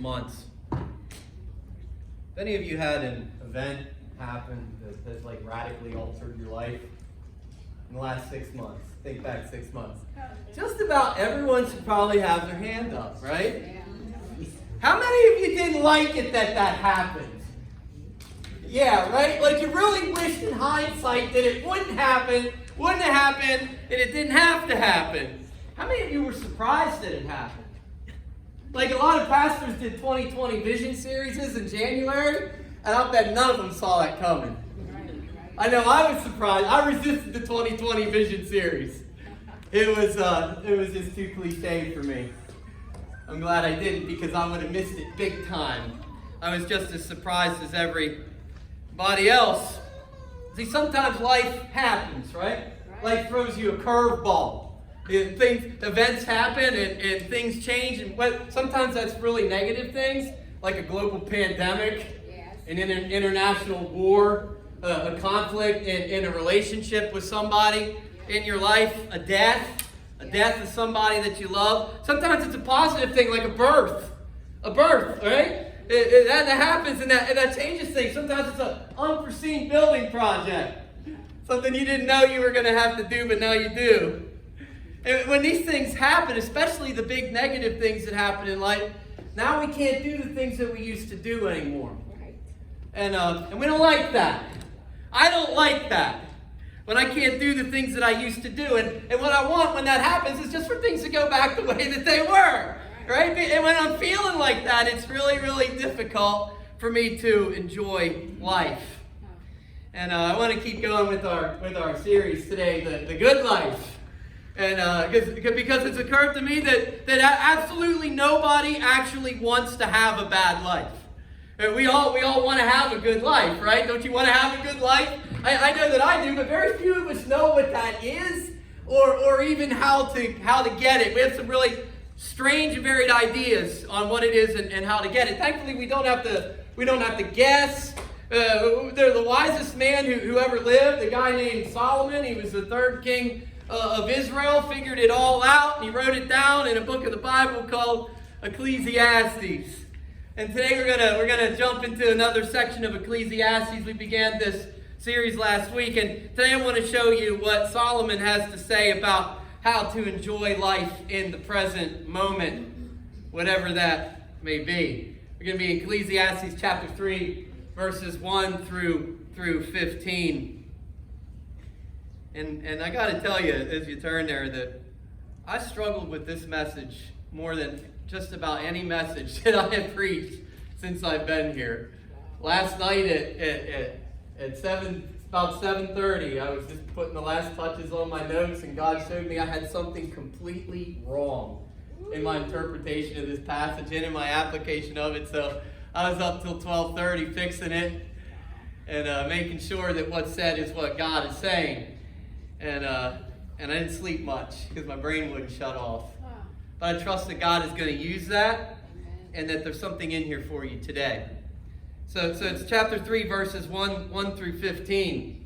months. Have any of you had an event happen that like radically altered your life in the last 6 months? Think back 6 months. Just about everyone should probably have their hand up, right? How many of you didn't like it that happened? Yeah, right? Like you really wished in hindsight that it wouldn't have happened, and it didn't have to happen. How many of you were surprised that it happened? Like a lot of pastors did 2020 vision series in January, and I'll bet none of them saw that coming. I know I was surprised. I resisted the 2020 vision series. It was just too cliche for me. I'm glad I didn't, because I would have missed it big time. I was just as surprised as everybody else. See, sometimes life happens, right? Life throws you a curveball. Events happen and things change, and sometimes that's really negative things, like a global pandemic, an international war, a conflict in a relationship with somebody in your life, a death of somebody that you love. Sometimes it's a positive thing, like a birth, right? That happens and that changes things. Sometimes it's an unforeseen building project, something you didn't know you were going to have to do, but now you do. And when these things happen, especially the big negative things that happen in life, now we can't do the things that we used to do anymore. And we don't like that. I don't like that. When I can't do the things that I used to do. And what I want when that happens is just for things to go back the way that they were. Right? And when I'm feeling like that, it's really, really difficult for me to enjoy life. And I want to keep going with our series today, The Good Life. And because it's occurred to me that absolutely nobody actually wants to have a bad life. We all want to have a good life, right? Don't you want to have a good life? I know that I do, but very few of us know what that is, or even how to get it. We have some really strange and varied ideas on what it is and how to get it. Thankfully, we don't have to guess. They're the wisest man who ever lived, a guy named Solomon. He was the third king of Israel, figured it all out, and he wrote it down in a book of the Bible called Ecclesiastes. And today we're gonna jump into another section of Ecclesiastes. We began this series last week, and today I want to show you what Solomon has to say about how to enjoy life in the present moment, whatever that may be. We're going to be in Ecclesiastes chapter 3, verses 1 through 15. And I got to tell you, as you turn there, that I struggled with this message more than just about any message that I have preached since I've been here. Last night at about 7:30, I was just putting the last touches on my notes, and God showed me I had something completely wrong in my interpretation of this passage and in my application of it. So I was up till 12:30 fixing it and making sure that what's said is what God is saying. And I didn't sleep much because my brain wouldn't shut off. But I trust that God is going to use that and that there's something in here for you today. So it's chapter 3, verses 1 through 15.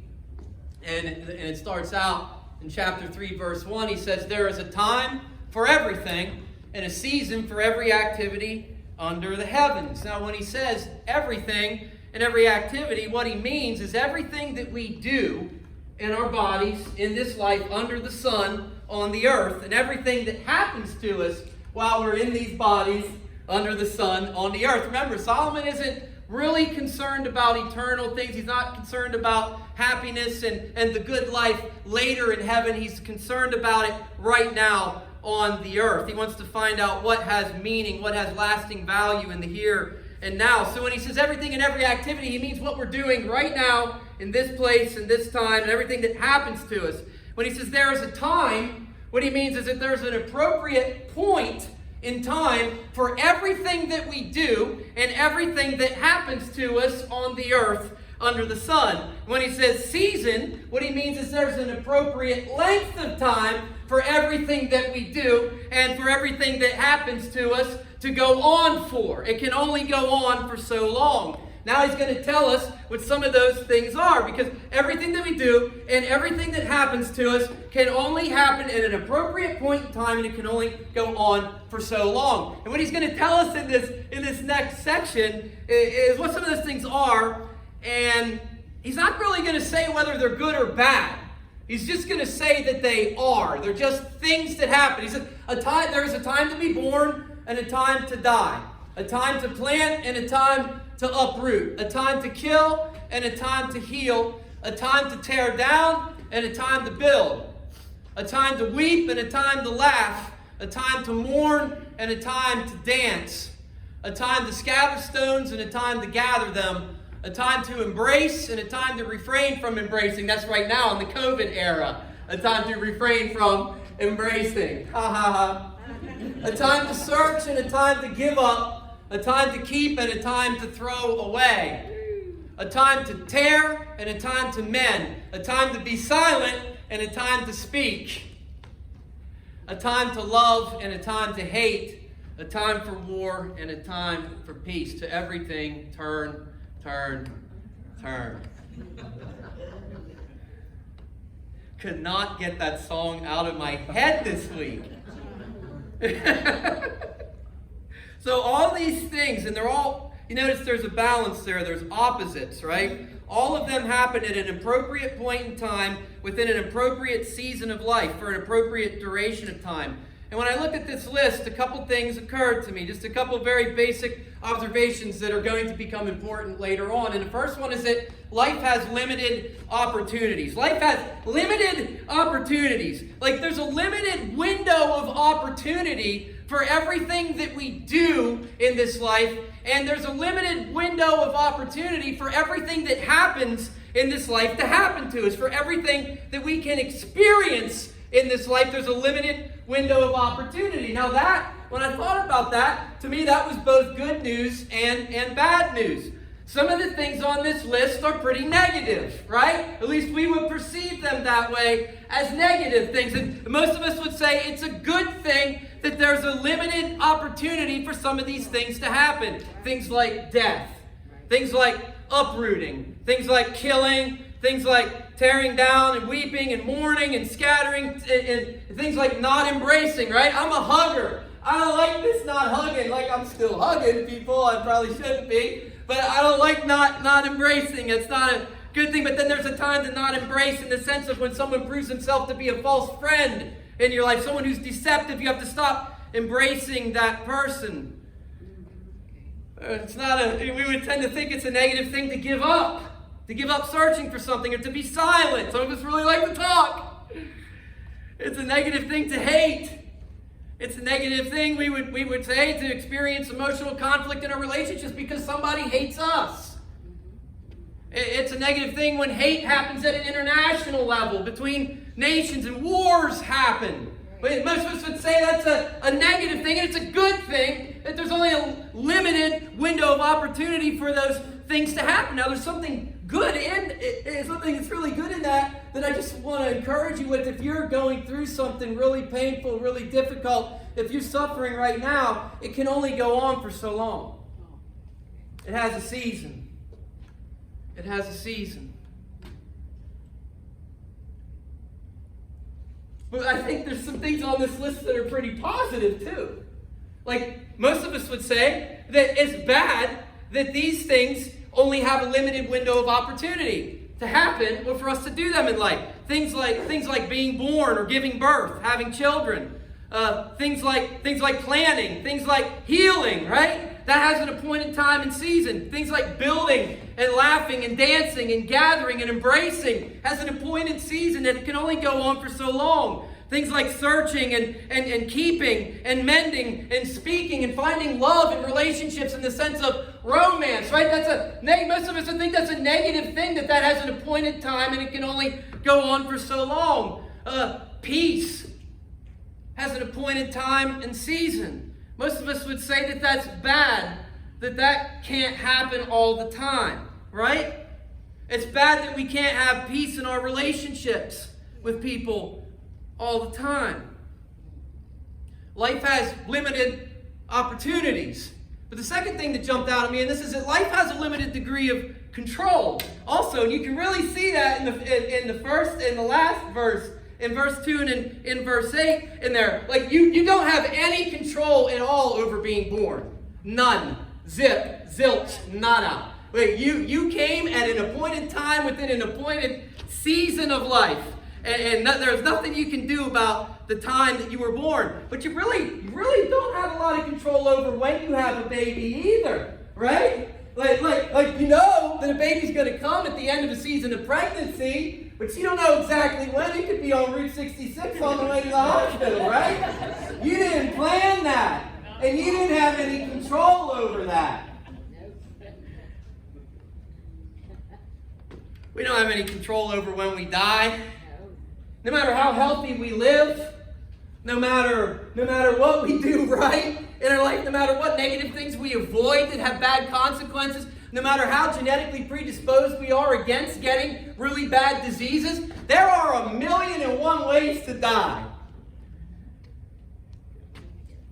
And it starts out in chapter 3, verse 1. He says, "There is a time for everything and a season for every activity under the heavens." Now, when he says everything and every activity, what he means is everything that we do in our bodies, in this life, under the sun, on the earth, and everything that happens to us while we're in these bodies, under the sun, on the earth. Remember, Solomon isn't really concerned about eternal things. He's not concerned about happiness and the good life later in heaven. He's concerned about it right now on the earth. He wants to find out what has meaning, what has lasting value in the here and now. So when he says everything and every activity, he means what we're doing right now in this place and this time and everything that happens to us. When he says there is a time, what he means is that there's an appropriate point in time for everything that we do and everything that happens to us on the earth under the sun. When he says season, what he means is there's an appropriate length of time for everything that we do and for everything that happens to us to go on for. It can only go on for so long. Now he's going to tell us what some of those things are, because everything that we do and everything that happens to us can only happen at an appropriate point in time, and it can only go on for so long. And what he's going to tell us in this next section is what some of those things are, and he's not really going to say whether they're good or bad. He's just going to say that they are. They're just things that happen. He said, there's a time to be born and a time to die. A time to plant and a time to uproot. A time to kill and a time to heal. A time to tear down and a time to build. A time to weep and a time to laugh. A time to mourn and a time to dance. A time to scatter stones and a time to gather them. A time to embrace and a time to refrain from embracing. That's right now in the COVID era. A time to refrain from embracing. Ha ha ha. A time to search and a time to give up. A time to keep and a time to throw away. A time to tear and a time to mend. A time to be silent and a time to speak. A time to love and a time to hate. A time for war and a time for peace. To everything, turn. Could not get that song out of my head this week. So all these things, and they're all, you notice there's a balance there, there's opposites, right? All of them happen at an appropriate point in time, within an appropriate season of life, for an appropriate duration of time. And when I look at this list, a couple things occurred to me, just a couple very basic observations that are going to become important later on. And the first one is that life has limited opportunities. Life has limited opportunities. Like there's a limited window of opportunity for everything that we do in this life, and there's a limited window of opportunity for everything that happens in this life to happen to us, for everything that we can experience in this life. There's a limited window of opportunity. Now that, when I thought about that, to me that was both good news and bad news. Some of the things on this list are pretty negative, right? At least we would perceive them that way, as negative things. And most of us would say it's a good thing that there's a limited opportunity for some of these things to happen. Things like death, things like uprooting, things like killing, things like tearing down and weeping and mourning and scattering, and things like not embracing, right? I'm a hugger. I don't like this not hugging. Like, I'm still hugging people. I probably shouldn't be. But I don't like not embracing. It's not a good thing. But then there's a time to not embrace, in the sense of when someone proves himself to be a false friend in your life, someone who's deceptive. You have to stop embracing that person. It's not we would tend to think it's a negative thing to give up searching for something, or to be silent. Some of us really like to talk. It's a negative thing to hate. It's a negative thing, we would say, to experience emotional conflict in our relationships because somebody hates us. It's a negative thing when hate happens at an international level, between nations, and wars happen. But most of us would say that's a negative thing, and it's a good thing that there's only a limited window of opportunity for those things to happen. Now, there's something good in something that's really good in that I just want to encourage you with. If you're going through something really painful, really difficult, if you're suffering right now, it can only go on for so long. It has a season. It has a season. But I think there's some things on this list that are pretty positive too. Like, most of us would say that it's bad that these things only have a limited window of opportunity to happen, or for us to do them in life. Things like being born or giving birth, having children, things like planning, things like healing, right? That has an appointed time and season. Things like building and laughing and dancing and gathering and embracing has an appointed season, and it can only go on for so long. Things like searching and keeping and mending and speaking and finding love in relationships in the sense of romance, right? Most of us would think that's a negative thing, that has an appointed time and it can only go on for so long. Peace has an appointed time and season. Most of us would say that that's bad, that can't happen all the time, right? It's bad that we can't have peace in our relationships with people all the time. Life has limited opportunities. But the second thing that jumped out at me, and this is that life has a limited degree of control. Also, and you can really see that in the first and the last verse, in verse 2 and in verse 8 in there. Like you don't have any control at all over being born. None. Zip. Zilch. Nada. Wait, you came at an appointed time within an appointed season of life. And there's nothing you can do about the time that you were born. But you really don't have a lot of control over when you have a baby either. Right? Like you know that a baby's going to come at the end of a season of pregnancy, but you don't know exactly when. It could be on Route 66 on the way to the hospital, right? You didn't plan that. And you didn't have any control over that. We don't have any control over when we die. No matter how healthy we live, no matter what we do right in our life, no matter what negative things we avoid that have bad consequences, no matter how genetically predisposed we are against getting really bad diseases, there are 1,000,001 ways to die.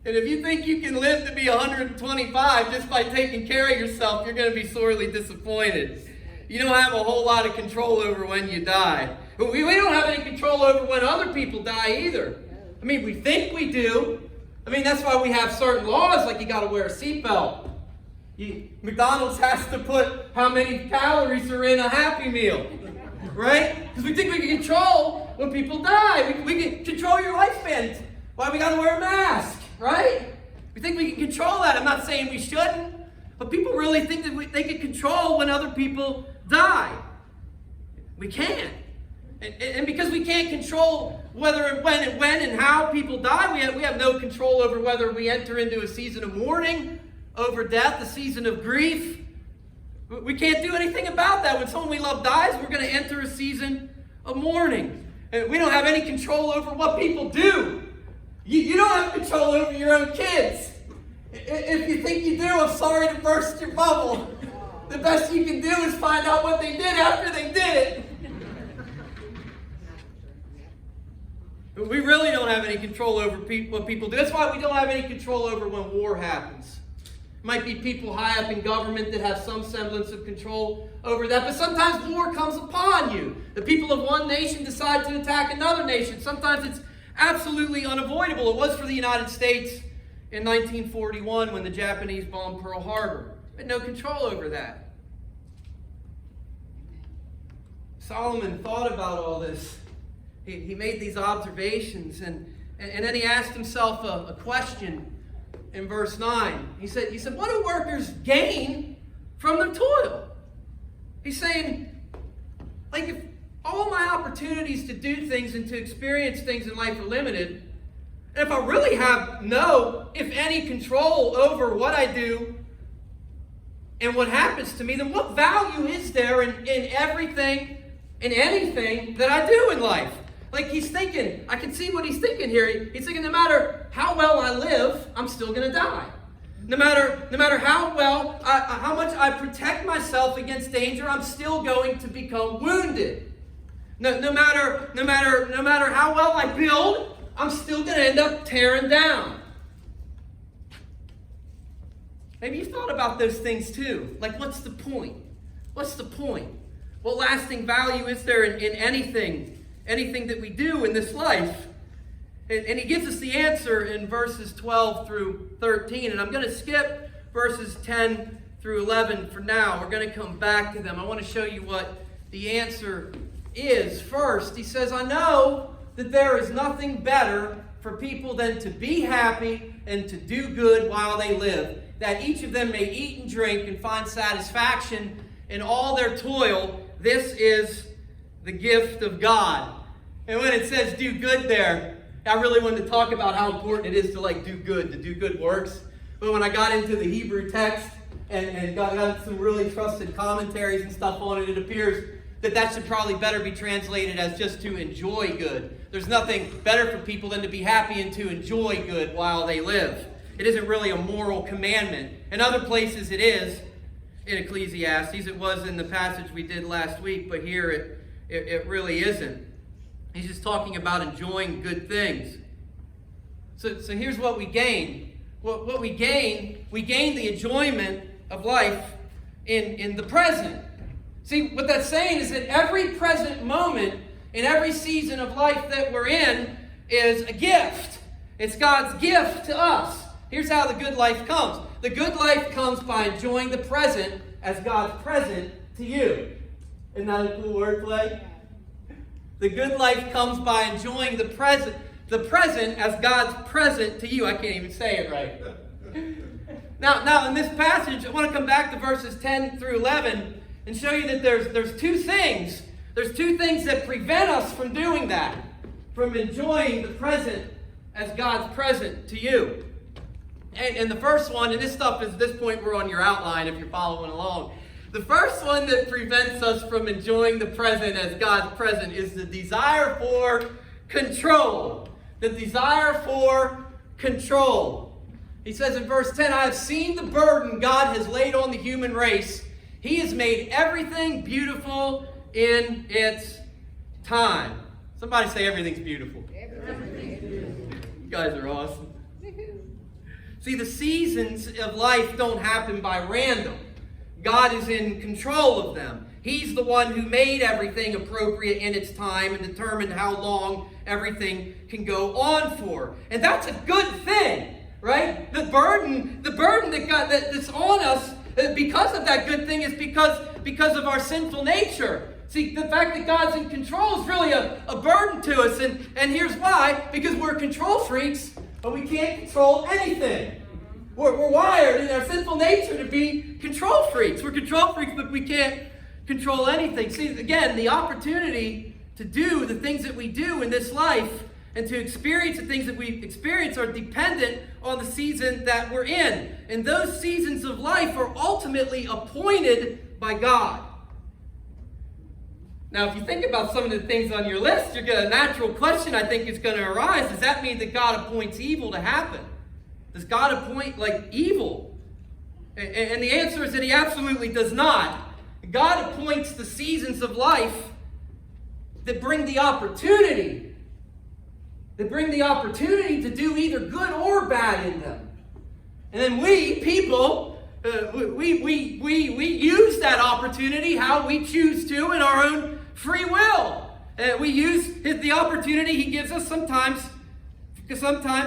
And if you think you can live to be 125 just by taking care of yourself, you're going to be sorely disappointed. You don't have a whole lot of control over when you die. But we don't have any control over when other people die either. I mean, we think we do. I mean, that's why we have certain laws, like you got to wear a seatbelt. McDonald's has to put how many calories are in a Happy Meal, right? Because we think we can control when people die. We can control your lifespan. Why we got to wear a mask, right? We think we can control that. I'm not saying we shouldn't, but people really think that they can control when other people die. We can't. And because we can't control whether, when and how people die, we have no control over whether we enter into a season of mourning over death, a season of grief. We can't do anything about that. When someone we love dies, we're going to enter a season of mourning. And we don't have any control over what people do. You don't have control over your own kids. If you think you do, I'm sorry to burst your bubble. The best you can do is find out what they did after they did it. We really don't have any control over what people do. That's why we don't have any control over when war happens. It might be people high up in government that have some semblance of control over that, but sometimes war comes upon you. The people of one nation decide to attack another nation. Sometimes it's absolutely unavoidable. It was for the United States in 1941 when the Japanese bombed Pearl Harbor. We had no control over that. Solomon thought about all this. He made these observations, and then he asked himself a question in verse 9. He said, what do workers gain from their toil? He's saying, like, if all my opportunities to do things and to experience things in life are limited, and if I really have no, if any, control over what I do and what happens to me, then what value is there in everything, in anything that I do in life? Like he's thinking, I can see what he's thinking here. He's thinking, no matter how well I live, I'm still going to die. No matter how well, how much I protect myself against danger, I'm still going to become wounded. No matter how well I build, I'm still going to end up tearing down. Maybe you've thought about those things too. Like, what's the point? What's the point? What lasting value is there in anything that we do in this life? And he gives us the answer in verses 12 through 13. And I'm going to skip verses 10 through 11 for now. We're going to come back to them. I want to show you what the answer is. First, he says, I know that there is nothing better for people than to be happy and to do good while they live, that each of them may eat and drink and find satisfaction in all their toil. This is the gift of God. And when it says do good there, I really wanted to talk about how important it is to do good works. But when I got into the Hebrew text and got some really trusted commentaries and stuff on it, it appears that should probably better be translated as just to enjoy good. There's nothing better for people than to be happy and to enjoy good while they live. It isn't really a moral commandment. In other places it is. In Ecclesiastes, it was in the passage we did last week, but here it really isn't. He's just talking about enjoying good things. So here's what we gain. what we gain the enjoyment of life in the present. See, what that's saying is that every present moment in every season of life that we're in is a gift. It's God's gift to us. Here's how the good life comes. The good life comes by enjoying the present as God's present to you. Isn't that a cool wordplay? The good life comes by enjoying the present as God's present to you. I can't even say it right. Now in this passage, I want to come back to verses 10 through 11 and show you that there's two things. There's two things that prevent us from doing that, from enjoying the present as God's present to you. And the first one, and this stuff is, at this point we're on your outline if you're following along. The first one that prevents us from enjoying the present as God's present is the desire for control. The desire for control. He says in verse 10, I have seen the burden God has laid on the human race. He has made everything beautiful in its time. Somebody say everything's beautiful. Everything's beautiful. You guys are awesome. See, the seasons of life don't happen by random. God is in control of them. He's the one who made everything appropriate in its time and determined how long everything can go on for. And that's a good thing, right? The burden that's on us because of that good thing is because of our sinful nature. See, the fact that God's in control is really a burden to us. And here's why. Because we're control freaks, but we can't control anything. We're wired in our sinful nature to be control freaks. We're control freaks, but we can't control anything. See, again, the opportunity to do the things that we do in this life and to experience the things that we experience are dependent on the season that we're in. And those seasons of life are ultimately appointed by God. Now, if you think about some of the things on your list, you're going to, a natural question I think is going to arise. Does that mean that God appoints evil to happen? Does God appoint evil? And the answer is that he absolutely does not. God appoints the seasons of life that bring the opportunity. That bring the opportunity to do either good or bad in them. And then we, people, we use that opportunity how we choose to in our own free will. We use the opportunity he gives us sometimes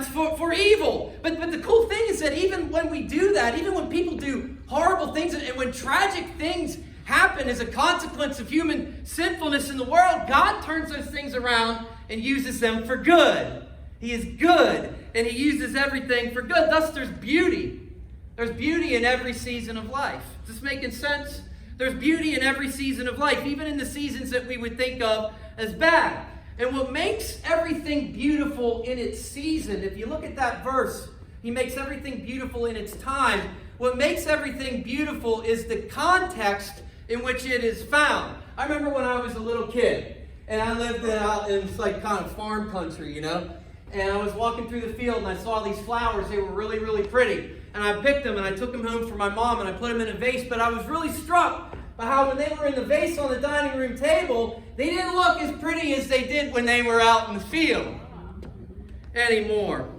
for evil. But the cool thing is that even when we do that, even when people do horrible things and when tragic things happen as a consequence of human sinfulness in the world, God turns those things around and uses them for good. He is good, and he uses everything for good. Thus, there's beauty. There's beauty in every season of life. Is this making sense? There's beauty in every season of life, even in the seasons that we would think of as bad. And what makes everything beautiful in its season, if you look at that verse, he makes everything beautiful in its time. What makes everything beautiful is the context in which it is found. I remember when I was a little kid, and I lived out in kind of farm country, and I was walking through the field, and I saw these flowers. They were really, really pretty. And I picked them, and I took them home for my mom, and I put them in a vase. But I was really struck by how when they were in the vase on the dining room table, they didn't look as pretty as they did when they were out in the field anymore.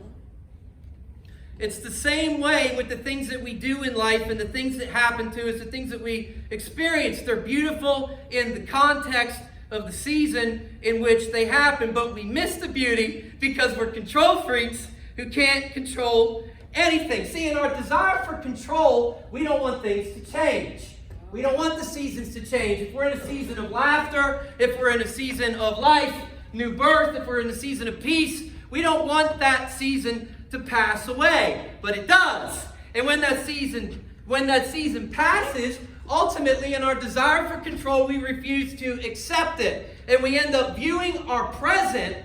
It's the same way with the things that we do in life and the things that happen to us, the things that we experience. They're beautiful in the context of the season in which they happen, but we miss the beauty because we're control freaks who can't control anything. See, in our desire for control, we don't want things to change. We don't want the seasons to change. If we're in a season of laughter, if we're in a season of life, new birth, if we're in a season of peace, we don't want that season to pass away. But it does. And when that season passes, ultimately in our desire for control, we refuse to accept it. And we end up viewing our present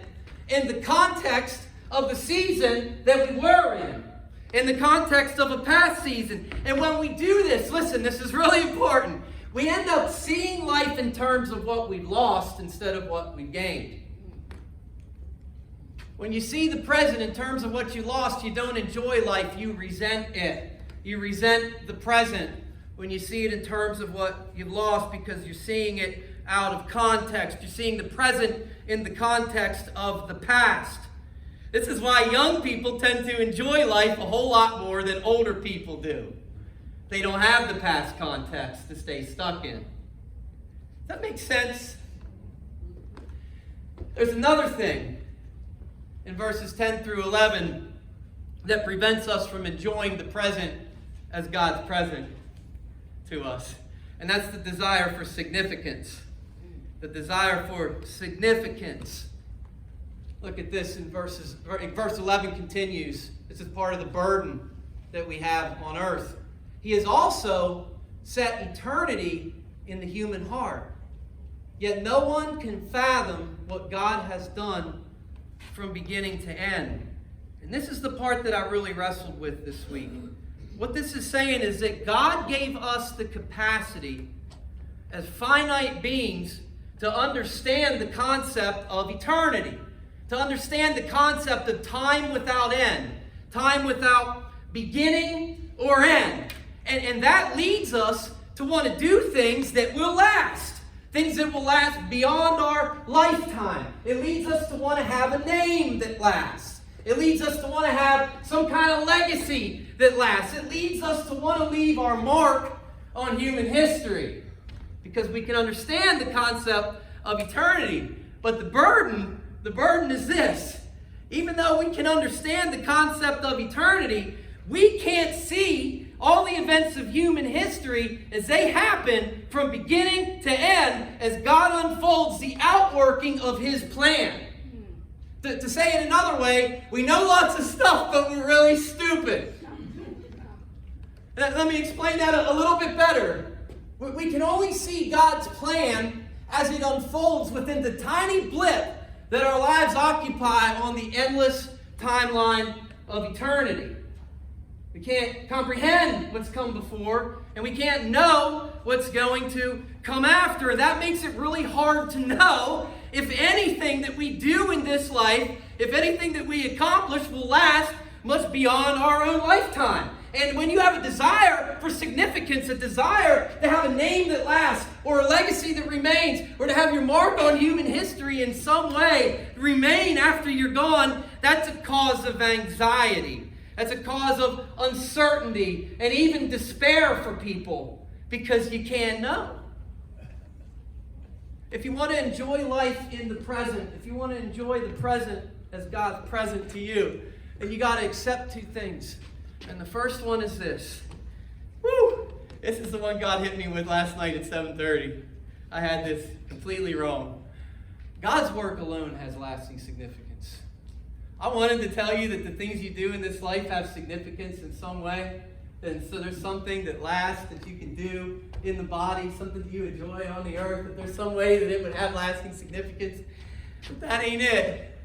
in the context of the season that we were in the context of a past season. And when we do this, listen, this is really important. We end up seeing life in terms of what we lost instead of what we gained. When you see the present in terms of what you lost, you don't enjoy life, you resent it. You resent the present when you see it in terms of what you've lost because you're seeing it out of context. You're seeing the present in the context of the past. This is why young people tend to enjoy life a whole lot more than older people do. They don't have the past context to stay stuck in. Does that make sense? There's another thing in verses 10 through 11 that prevents us from enjoying the present as God's present to us. And that's the desire for significance. The desire for significance. Look at this in verse 11 continues. This is part of the burden that we have on earth. He has also set eternity in the human heart. Yet no one can fathom what God has done from beginning to end. And this is the part that I really wrestled with this week. What this is saying is that God gave us the capacity as finite beings to understand the concept of eternity, to understand the concept of time without end, time without beginning or end. And that leads us to want to do things that will last. Things that will last beyond our lifetime. It leads us to want to have a name that lasts. It leads us to want to have some kind of legacy that lasts. It leads us to want to leave our mark on human history. Because we can understand the concept of eternity. But the burden is this. Even though we can understand the concept of eternity, we can't see all the events of human history as they happen from beginning to end as God unfolds the outworking of His plan. To say it another way, we know lots of stuff, but we're really stupid. Let me explain that a little bit better. We can only see God's plan as it unfolds within the tiny blip that our lives occupy on the endless timeline of eternity. We can't comprehend what's come before, and we can't know what's going to come after. And that makes it really hard to know if anything that we do in this life, if anything that we accomplish will last much beyond our own lifetime. And when you have a desire for significance, a desire to have a name that lasts, or a legacy that remains, or to have your mark on human history in some way remain after you're gone, that's a cause of anxiety. That's a cause of uncertainty and even despair for people because you can't know. If you want to enjoy life in the present, if you want to enjoy the present as God's present to you, then you got to accept two things. And the first one is this. Woo! This is the one God hit me with last night at 7:30. I had this completely wrong. God's work alone has lasting significance. I wanted to tell you that the things you do in this life have significance in some way. And so there's something that lasts that you can do in the body, something that you enjoy on the earth, that there's some way that it would have lasting significance. But that ain't it.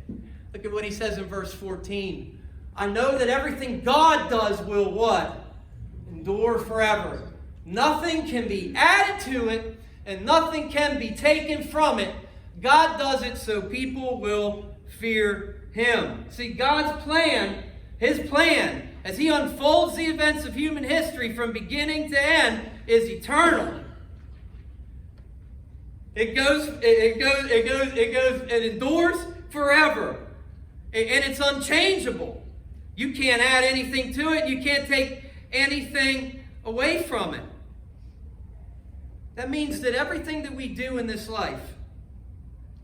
Look at what he says in verse 14. I know that everything God does will what? Endure forever. Nothing can be added to it, and nothing can be taken from it. God does it so people will fear Him. See, God's plan, His plan, as He unfolds the events of human history from beginning to end, is eternal. It endures forever. And it's unchangeable. You can't add anything to it. You can't take anything away from it. That means that everything that we do in this life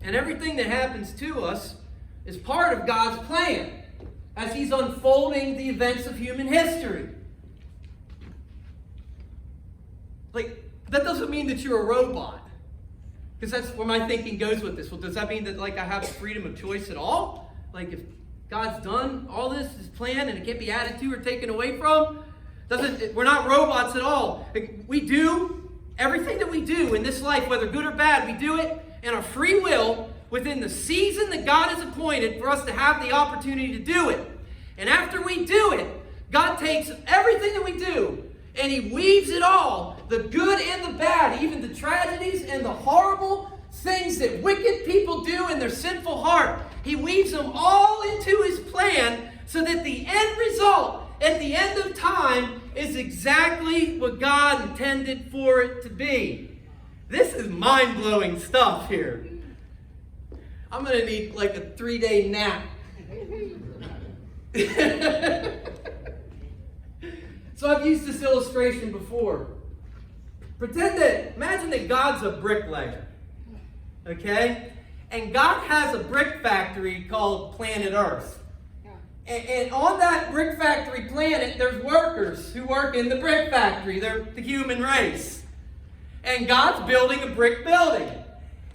and everything that happens to us is part of God's plan as He's unfolding the events of human history. That doesn't mean that you're a robot. Because that's where my thinking goes with this. Well, does that mean that I have freedom of choice at all? If God's done all this, His plan, and it can't be added to or taken away from? We're not robots at all. We do everything that we do in this life, whether good or bad, we do it in our free will within the season that God has appointed for us to have the opportunity to do it. And after we do it, God takes everything that we do and He weaves it all, the good and the bad, even the tragedies and the horrible things that wicked people do in their sinful heart. He weaves them all into His plan so that the end result at the end of time is exactly what God intended for it to be. This is mind-blowing stuff here. I'm going to need a 3-day nap So I've used this illustration before. Imagine that God's a bricklayer. Okay? And God has a brick factory called planet Earth. And on that brick factory planet, there's workers who work in the brick factory. They're the human race. And God's building a brick building.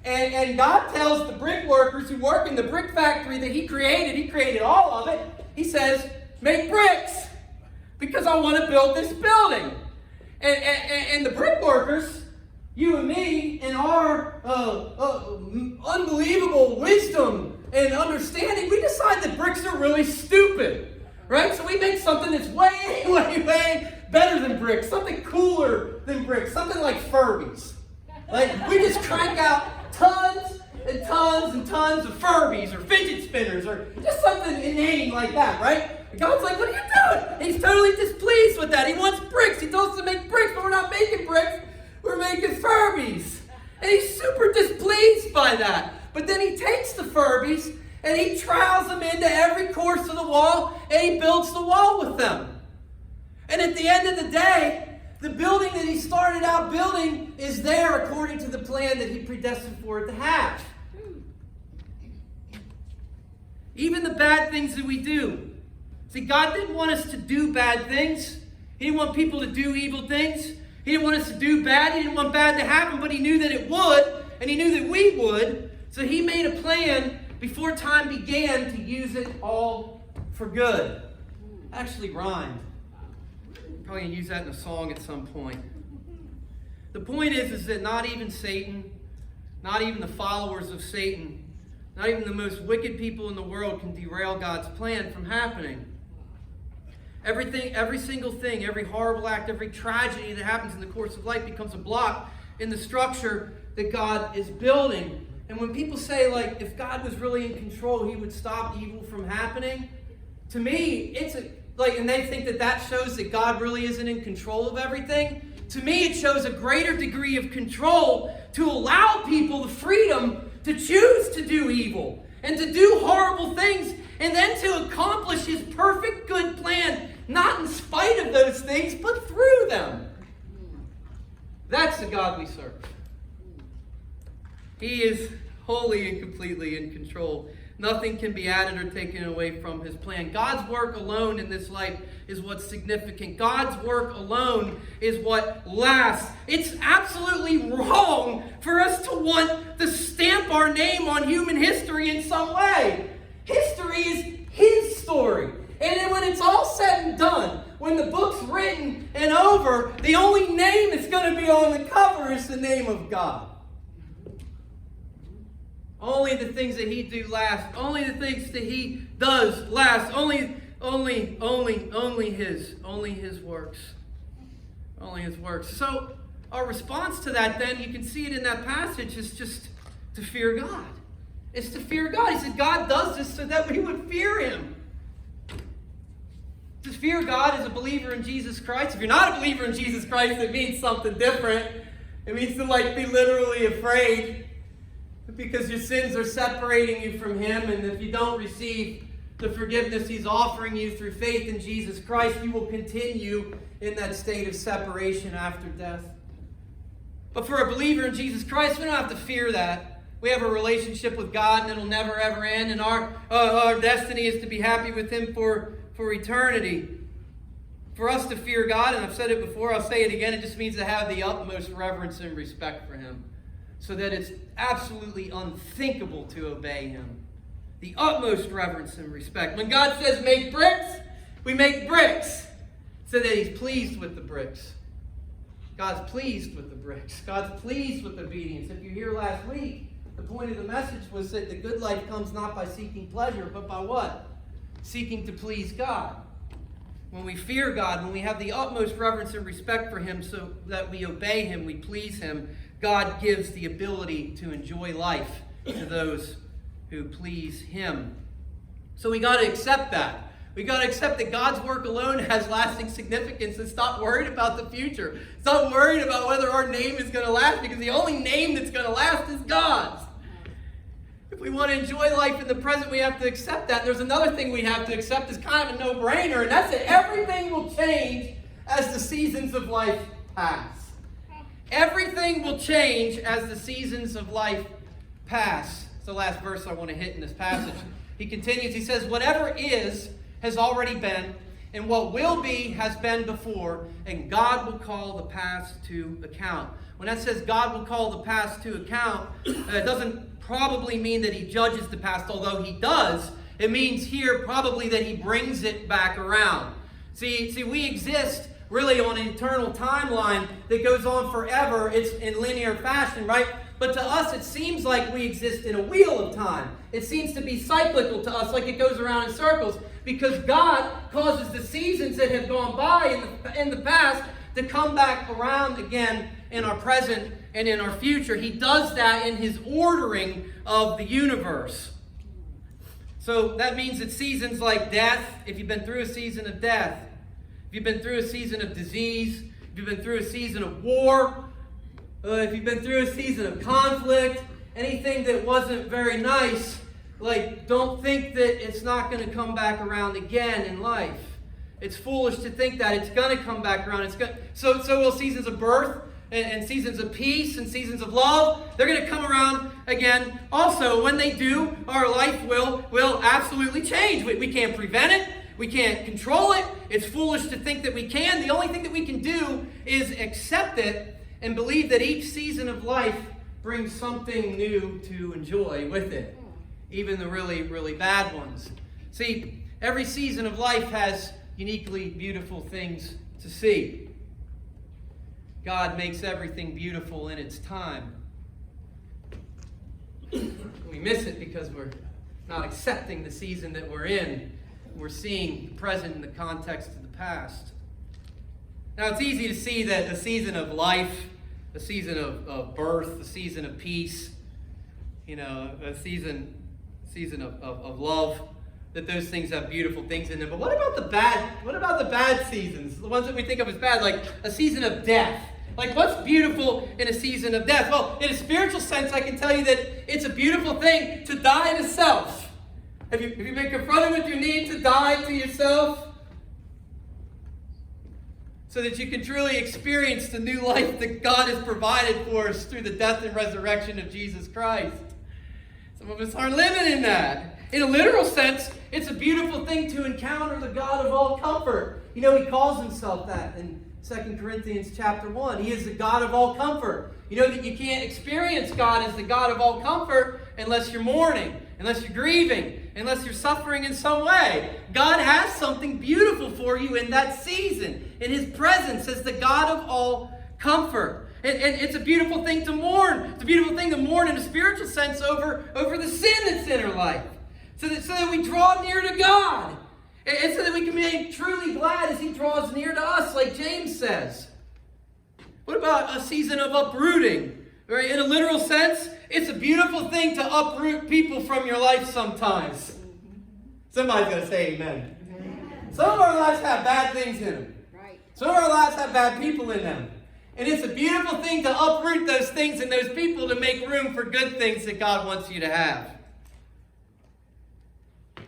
And God tells the brick workers who work in the brick factory that He created all of it. He says, make bricks, because I want to build this building. And the brick workers, you and me, in our unbelievable wisdom and understanding, we decide that bricks are really stupid, right? So we make something that's way, way, way better than bricks, something cooler than bricks, something like Furbies. Like, we just crank out tons and tons and tons of Furbies or fidget spinners or just something inane like that, right? And God's like, what are you doing? And He's totally displeased with that. He wants bricks. He told us to make bricks, but we're not making bricks. We're making Furbies. And He's super displeased by that. But then He takes the Furbies and He trowels them into every course of the wall and He builds the wall with them. And at the end of the day, the building that He started out building is there according to the plan that He predestined for it to have. Even the bad things that we do. See, God didn't want us to do bad things. He didn't want people to do evil things. He didn't want us to do bad. He didn't want bad to happen, but He knew that it would, and He knew that we would. So He made a plan before time began to use it all for good. Actually rhymed. Probably going to use that in a song at some point. The point is that not even Satan, not even the followers of Satan, not even the most wicked people in the world can derail God's plan from happening. Everything, every single thing, every horrible act, every tragedy that happens in the course of life becomes a block in the structure that God is building. And when people say, like, if God was really in control, He would stop evil from happening, to me, and they think that shows that God really isn't in control of everything. To me, it shows a greater degree of control to allow people the freedom to choose to do evil and to do horrible things and then to accomplish His perfect good plan, not in spite of those things, but through them. That's the God we serve. He is wholly and completely in control. Nothing can be added or taken away from His plan. God's work alone in this life is what's significant. God's work alone is what lasts. It's absolutely wrong for us to want to stamp our name on human history in some way. History is His story. And then when it's all said and done, when the book's written and over, the only name that's going to be on the cover is the name of God. Only the things that He do last. Only the things that He does last. Only His works. Only His works. So our response to that then, you can see it in that passage, is just to fear God. It's to fear God. He said God does this so that we would fear Him. To fear God as a believer in Jesus Christ. If you're not a believer in Jesus Christ, it means something different. It means to be literally afraid. Because your sins are separating you from Him, and if you don't receive the forgiveness He's offering you through faith in Jesus Christ, you will continue in that state of separation after death. But for a believer in Jesus Christ, we don't have to fear that. We have a relationship with God, and it'll never ever end, and our destiny is to be happy with Him for eternity. For us to fear God, and I've said it before, I'll say it again, it just means to have the utmost reverence and respect for Him. So that it's absolutely unthinkable to obey Him. The utmost reverence and respect. When God says make bricks, we make bricks. So that He's pleased with the bricks. God's pleased with the bricks. God's pleased with obedience. If you're here last week, the point of the message was that the good life comes not by seeking pleasure, but by what? Seeking to please God. When we fear God, when we have the utmost reverence and respect for Him so that we obey Him, we please Him, God gives the ability to enjoy life to those who please Him. So we got to accept that. We got to accept that God's work alone has lasting significance and stop worried about the future. Stop worried about whether our name is going to last, because the only name that's going to last is God's. If we want to enjoy life in the present, we have to accept that. There's another thing we have to accept is kind of a no-brainer, and that's that everything will change as the seasons of life pass. Everything will change as the seasons of life pass. It's the last verse I want to hit in this passage. He continues, he says, whatever is has already been, and what will be has been before, and God will call the past to account. When that says God will call the past to account, it doesn't probably mean that he judges the past, although he does. It means here probably that he brings it back around. See, we exist really on an eternal timeline that goes on forever. It's in linear fashion, right? But to us, it seems like we exist in a wheel of time. It seems to be cyclical to us, like it goes around in circles, because God causes the seasons that have gone by in the past to come back around again in our present and in our future. He does that in his ordering of the universe. So that means that seasons like death, if you've been through a season of death, if you've been through a season of disease, if you've been through a season of war, if you've been through a season of conflict, anything that wasn't very nice, don't think that it's not going to come back around again in life. It's foolish to think that. It's going to come back around. So will seasons of birth and seasons of peace and seasons of love. They're going to come around again. Also, when they do, our life will absolutely change. We can't prevent it. We can't control it. It's foolish to think that we can. The only thing that we can do is accept it and believe that each season of life brings something new to enjoy with it, even the really, really bad ones. See, every season of life has uniquely beautiful things to see. God makes everything beautiful in its time. We miss it because we're not accepting the season that we're in. We're seeing the present in the context of the past. Now, it's easy to see that a season of life, a season of birth, a season of peace, a season of love, that those things have beautiful things in them. But what about the bad seasons? The ones that we think of as bad, like a season of death. Like, what's beautiful in a season of death? Well, in a spiritual sense, I can tell you that it's a beautiful thing to die to self. Have you been confronted with your need to die to yourself? So that you can truly experience the new life that God has provided for us through the death and resurrection of Jesus Christ. Some of us aren't living in that. In a literal sense, it's a beautiful thing to encounter the God of all comfort. He calls himself that in 2 Corinthians chapter 1. He is the God of all comfort. You know that you can't experience God as the God of all comfort unless you're mourning, unless you're grieving, unless you're suffering in some way. God has something beautiful for you in that season, in his presence as the God of all comfort. And it's a beautiful thing to mourn. It's a beautiful thing to mourn in a spiritual sense over the sin that's in our life. So that we draw near to God. And so that we can be truly glad as he draws near to us, like James says. What about a season of uprooting? Right? In a literal sense, it's a beautiful thing to uproot people from your life sometimes. Somebody's going to say amen. Some of our lives have bad things in them. Some of our lives have bad people in them. And it's a beautiful thing to uproot those things and those people to make room for good things that God wants you to have.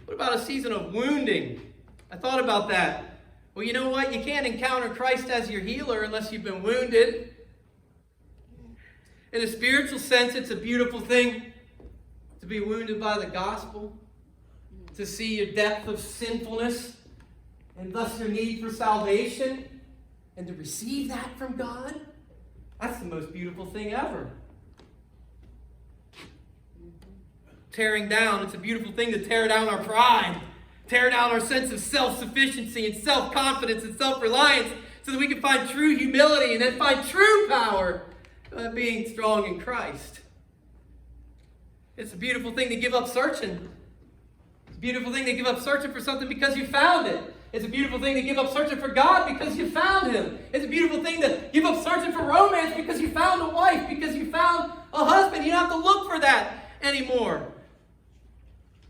What about a season of wounding? I thought about that. Well, you know what? You can't encounter Christ as your healer unless you've been wounded. In a spiritual sense, it's a beautiful thing to be wounded by the gospel, to see your depth of sinfulness and thus your need for salvation, and to receive that from God. That's the most beautiful thing ever. Tearing down, it's a beautiful thing to tear down our pride, tear down our sense of self-sufficiency and self-confidence and self-reliance so that we can find true humility and then find true power being strong in Christ. It's a beautiful thing to give up searching. It's a beautiful thing to give up searching for something because you found it. It's a beautiful thing to give up searching for God because you found him. It's a beautiful thing to give up searching for romance because you found a wife, because you found a husband. You don't have to look for that anymore.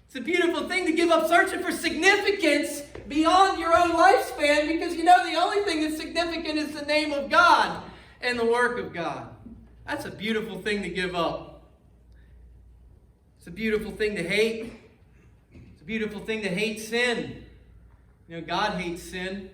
It's a beautiful thing to give up searching for significance beyond your own lifespan because you know the only thing that's significant is the name of God and the work of God. That's a beautiful thing to give up. It's a beautiful thing to hate. It's a beautiful thing to hate sin. You know, God hates sin.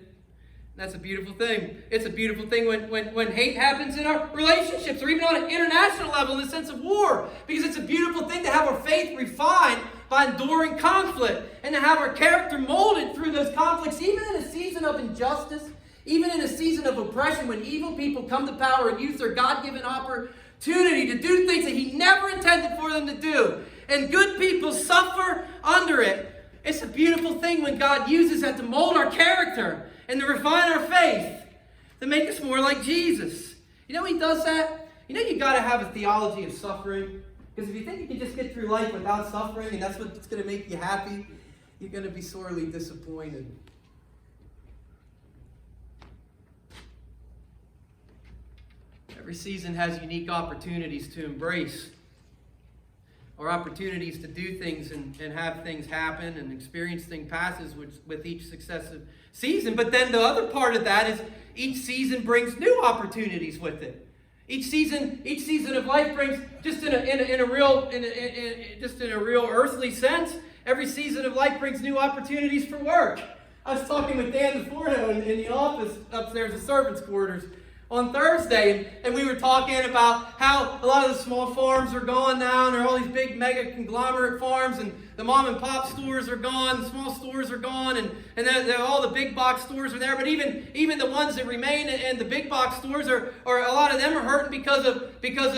That's a beautiful thing. It's a beautiful thing when hate happens in our relationships or even on an international level in the sense of war. Because it's a beautiful thing to have our faith refined by enduring conflict and to have our character molded through those conflicts, even in a season of injustice, even in a season of oppression, when evil people come to power and use their God-given opportunity to do things that He never intended for them to do. And good people suffer under it. It's a beautiful thing when God uses that to mold our character and to refine our faith, to make us more like Jesus. You know He does that? You know you got to have a theology of suffering. Because if you think you can just get through life without suffering and that's what's going to make you happy, you're going to be sorely disappointed. Every season has unique opportunities to embrace, or opportunities to do things and have things happen and experience things passes with each successive season. But then the other part of that is each season brings new opportunities with it. Each season of life brings, just in a real earthly sense, every season of life brings new opportunities for work. I was talking with Dan DeForno in the office upstairs, the servants' quarters, on Thursday, and we were talking about how a lot of the small farms are gone now, and there are all these big mega conglomerate farms, and the mom and pop stores are gone, the small stores are gone, and then all the big box stores are there. But even the ones that remain and the big box stores are a lot of them are hurting because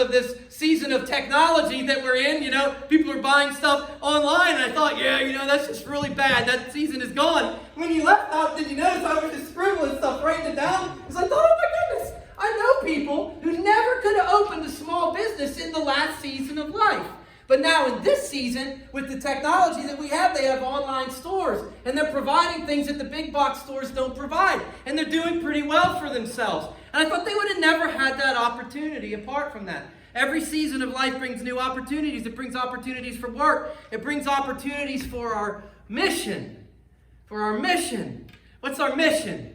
of this season of technology that we're in. You know, people are buying stuff online, and I thought, yeah, you know, that's just really bad. That season is gone. When you left out, did you notice I was just scribbling stuff, writing it down? Because I thought, oh my goodness. I know people who never could have opened a small business in the last season of life. But now in this season, with the technology that we have, they have online stores. And they're providing things that the big box stores don't provide. And they're doing pretty well for themselves. And I thought they would have never had that opportunity apart from that. Every season of life brings new opportunities. It brings opportunities for work. It brings opportunities for our mission. For our mission. What's our mission?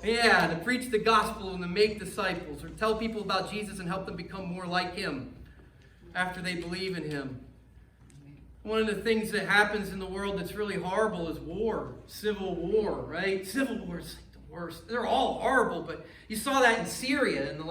Yeah, to preach the gospel and to make disciples, or tell people about Jesus and help them become more like Him after they believe in Him. One of the things that happens in the world that's really horrible is war, civil war, right? Civil war is like the worst. They're all horrible, but you saw that in Syria in the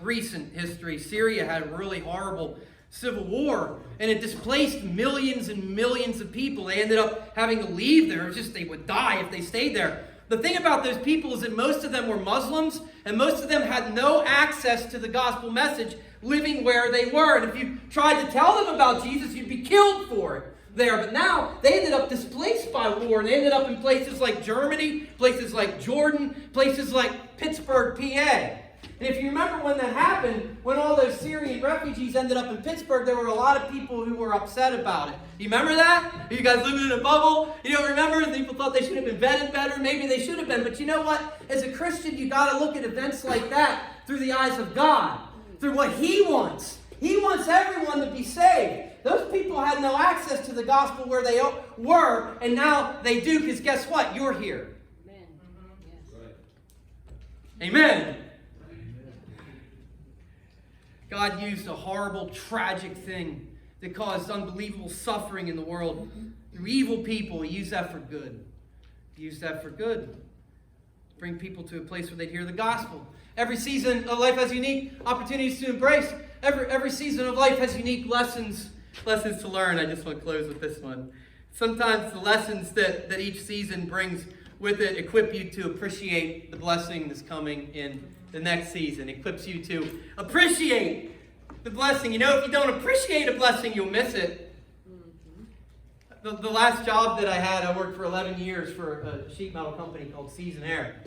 recent history. Syria had a really horrible civil war, and it displaced millions and millions of people. They ended up having to leave there. It was just they would die if they stayed there. The thing about those people is that most of them were Muslims, and most of them had no access to the gospel message living where they were. And if you tried to tell them about Jesus, you'd be killed for it there. But now they ended up displaced by war, and they ended up in places like Germany, places like Jordan, places like Pittsburgh, PA. And if you remember when that happened, when all those Syrian refugees ended up in Pittsburgh, there were a lot of people who were upset about it. You remember that? You guys living in a bubble? You don't remember? People thought they should have been vetted better. Maybe they should have been. But you know what? As a Christian, you got to look at events like that through the eyes of God, through what He wants. He wants everyone to be saved. Those people had no access to the gospel where they were, and now they do, because guess what? You're here. Amen. Yes. Amen. God used a horrible, tragic thing that caused unbelievable suffering in the world through evil people. He used that for good. He used that for good. Bring people to a place where they'd hear the gospel. Every season of life has unique opportunities to embrace. Every season of life has unique lessons to learn. I just want to close with this one. Sometimes the lessons that each season brings with it equip you to appreciate the blessing that's coming in the next season. Equips you to appreciate the blessing. You know, if you don't appreciate a blessing, you'll miss it. The last job that I had, I worked for 11 years for a sheet metal company called Season Air.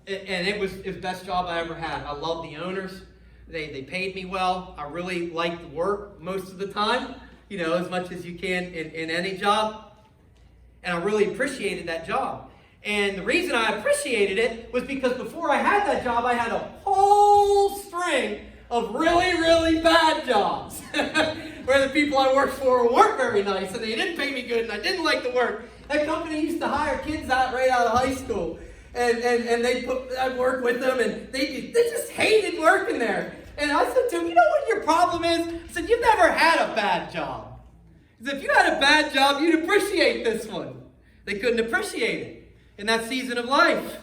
And it was the best job I ever had. I loved the owners. They paid me well. I really liked work most of the time, you know, as much as you can in any job. And I really appreciated that job. And the reason I appreciated it was because before I had that job, I had a whole string of really, really bad jobs where the people I worked for weren't very nice and they didn't pay me good and I didn't like the work. That company used to hire kids right out of high school, and I'd work with them, and they just hated working there. And I said to him, you know what your problem is? I said, you've never had a bad job. He said, if you had a bad job, you'd appreciate this one. They couldn't appreciate it in that season of life.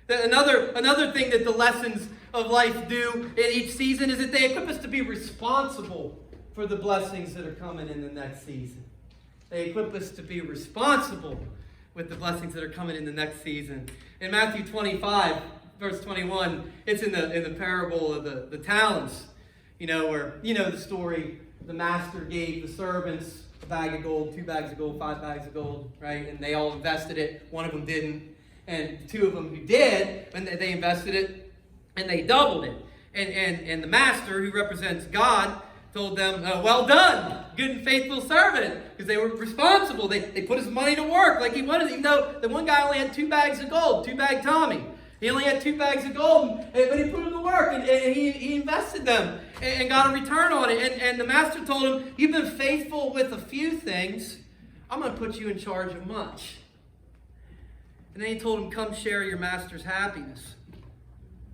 Another thing that the lessons of life do in each season is that they equip us to be responsible for the blessings that are coming in the next season. They equip us to be responsible with the blessings that are coming in the next season. In Matthew 25, verse 21, it's in the parable of the talents, where, the story, the master gave the servants a bag of gold, 2 bags of gold, 5 bags of gold, right? And they all invested it. One of them didn't. And 2 of them who did, and they invested it, and they doubled it. And the master, who represents God, told them, well done, good and faithful servant, because they were responsible. They put his money to work like he wanted, even though the one guy only had 2 bags of gold, 2-bag Tommy. He only had 2 bags of gold, but he put them to work, and he invested them and got a return on it. And the master told him, you've been faithful with a few things, I'm going to put you in charge of much. And then he told him, come share your master's happiness.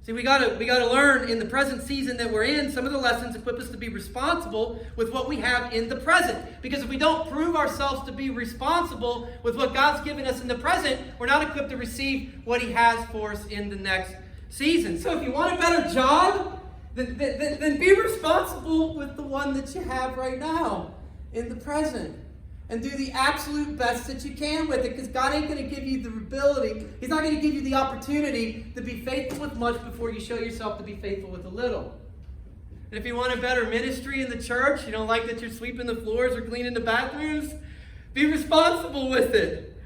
See, we got to learn in the present season that we're in, some of the lessons equip us to be responsible with what we have in the present. Because if we don't prove ourselves to be responsible with what God's given us in the present, we're not equipped to receive what he has for us in the next season. So if you want a better job, then be responsible with the one that you have right now in the present. And do the absolute best that you can with it, because God ain't going to give you the ability, he's not going to give you the opportunity to be faithful with much before you show yourself to be faithful with a little. And if you want a better ministry in the church, you don't like that you're sweeping the floors or cleaning the bathrooms, be responsible with it.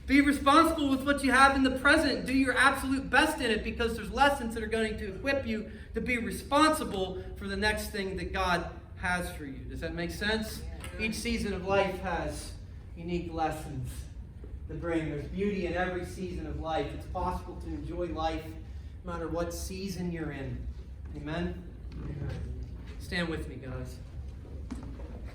Be responsible with what you have in the present. Do your absolute best in it, because there's lessons that are going to equip you to be responsible for the next thing that God has for you. Does that make sense? Each season of life has unique lessons to bring. There's beauty in every season of life. It's possible to enjoy life no matter what season you're in. Amen? Stand with me, guys.